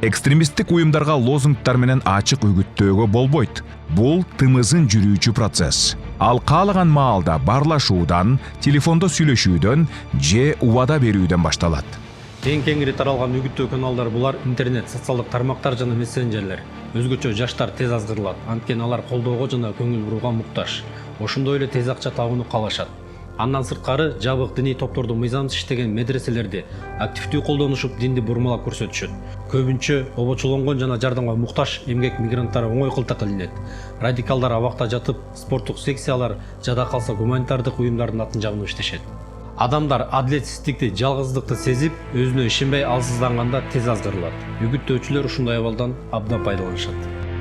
Экстремисттик уюмдарга лозунгтар менен ачык үгүттөөгө болбойт. Бул тымызын жүрүүчү процесс. Ал каалаган маалда барлашуудан, телефондо сүйлөшүүдөн же убада берүүдөн башталат. Эң кеңири таралган үгүттөө каналдар булар интернет, социалдык тармактар жана мессенджерлер. Өзгөчө жаштар тез азгырылат, анткени алар колдоого жана көңүл буруга муктаж. Ошондой эле тез акча табууну каалашат. Андан сырткары жабык диний топторду мыйзамсыз иштеген медреселерди активдүү колдонушуп динди бурмалап көрсөтүшөт. Көбүнчө обочулонгон жана жардамга муктаж эмгек мигранттары оңой кылтак илинет. Радикалдар абакта жатып, спорттук секциялар, жада калса гуманитардык уюмдардын атын жабынып иштешет. Адамдар адилетсиздикти, жалгыздыкты сезип, өзүнө ишенбей алсызданганда тез азгырылат. Үгүттөөчүлөр ушундай абалдан абдан пайдаланышат.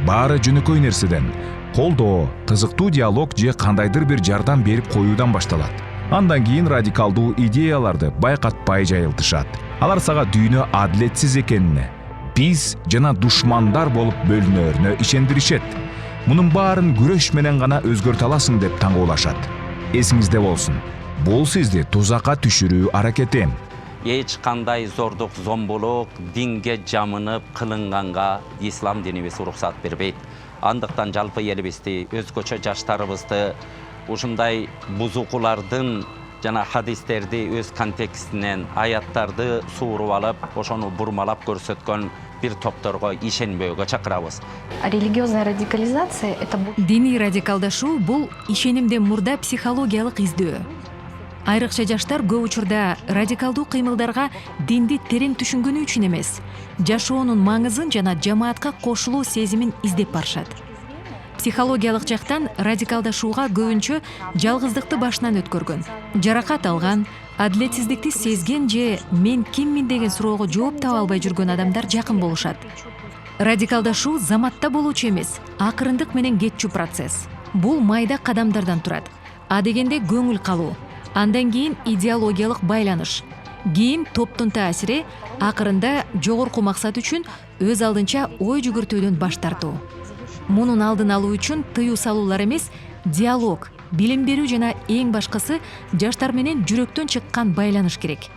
Баары жөнөкөй нерседен колдоо, кызыктуу диалог же кандайдыр бир жардам берип коюудан башталат. Андан кийин радикалдуу идеяларды байкатпай жайылтышат. Алар сага дүйнө адилетсиз экенине, биз жана душмандар болуп бөлүнөрүнө ишендиришет. Мунун баарын күрөш менен гана өзгөртө аласың деп таңоолашат. Эсиңизде болсун, бул сизди тузакка түшүрүү аракети. Эч кандай зордук, зомбулук динге жамынып кылынганга ислам динибиз уруксат бербейт. Андыктан жалпы элибизди, өзгөчө жаштарыбызды ушундай бузукулардын жана хадистерди өз контекстинен, аяттарды сууруп алып, ошону бурмалап көрсөткөн бир топторго ишенбөөгө чакырабыз. Религиозная радикализация — это... Диний радикалдашуу бул ишенимден мурда психологиялык издөө. Айрыкча жаштар көп учурда радикалдуу кыймылдарга динди терең түшүнгөнү үчүн эмес, жашоонун маңызын жана жамаатка кошулуу сезимин издеп барышат. Психологиялык жактан радикалдашууга көбүнчө жалгыздыкты башынан өткөргөн, жаракат алган, адилетсиздикти сезген же мен киммин деген суроого жооп таба албай жүргөн адамдар жакын болушат. Радикалдашуу заматта болуучу эмес, акырындык менен кетчү процесс. Бул майда кадамдардан турат. А дегенде көңүл калуу, андан кийин идеологиялык байланыш, кийин топтун таасири, акырында жогорку максат үчүн өз алдынча ой жүгүртүүдөн баш тартуу. Мунун алдын алуу үчүн тыюу салуулар эмес, диалог, билим берүү жана эң башкысы жаштар менен жүрөктөн чыккан байланыш керек.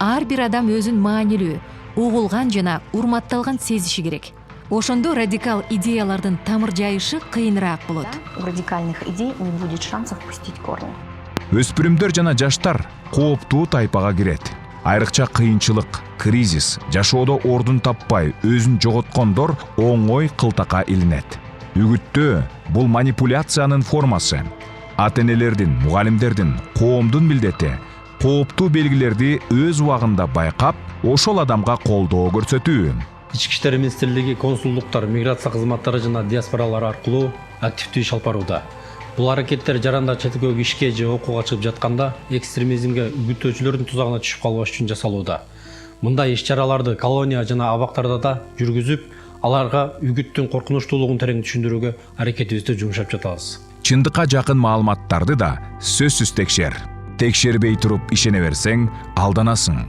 Ар бир адам өзүн маанилүү, угулган жана урматталган сезиши керек. Ошондо радикал идеялардын тамыр жайышы кыйыныраак болот. У радикальных идей не будет шансов пустить корни. Өспүрүмдөр жана жаштар кооптуу тайпага кирет. Айрыкча кыйынчылык, кризис, жашоодо ордун таппай өзүн жоготкондор оңой кылтакка илинет. Үгүттөө бул манипуляциянын формасы. Ата-энелердин, мугалимдердин, коомдун милдети кооптуу белгилерди өз убагында байкап, ошол адамга колдоо көрсөтүү. Ички иштер министрлиги, консулдуктар, миграция кызматтары жана диаспоралар аркылуу активдүү иш алып барууда. Бул аракеттер жаранда четкөөгө ишке же окууга чыгып жатканда экстремизмге үгүттөөчүлөрдүн тузагына түшүп калбаш үчүн жасалууда. Мындай иш-чараларды колония жана абактарда да жүргүзүп, аларга үгүттүн коркунучтуулугун терең түшүндүрүүгө аракетибизди жумшап жатабыз. Чындыкка жакын маалыматтарды да сөзсүз текшер. Текшербей туруп ишене берсең, алданасың.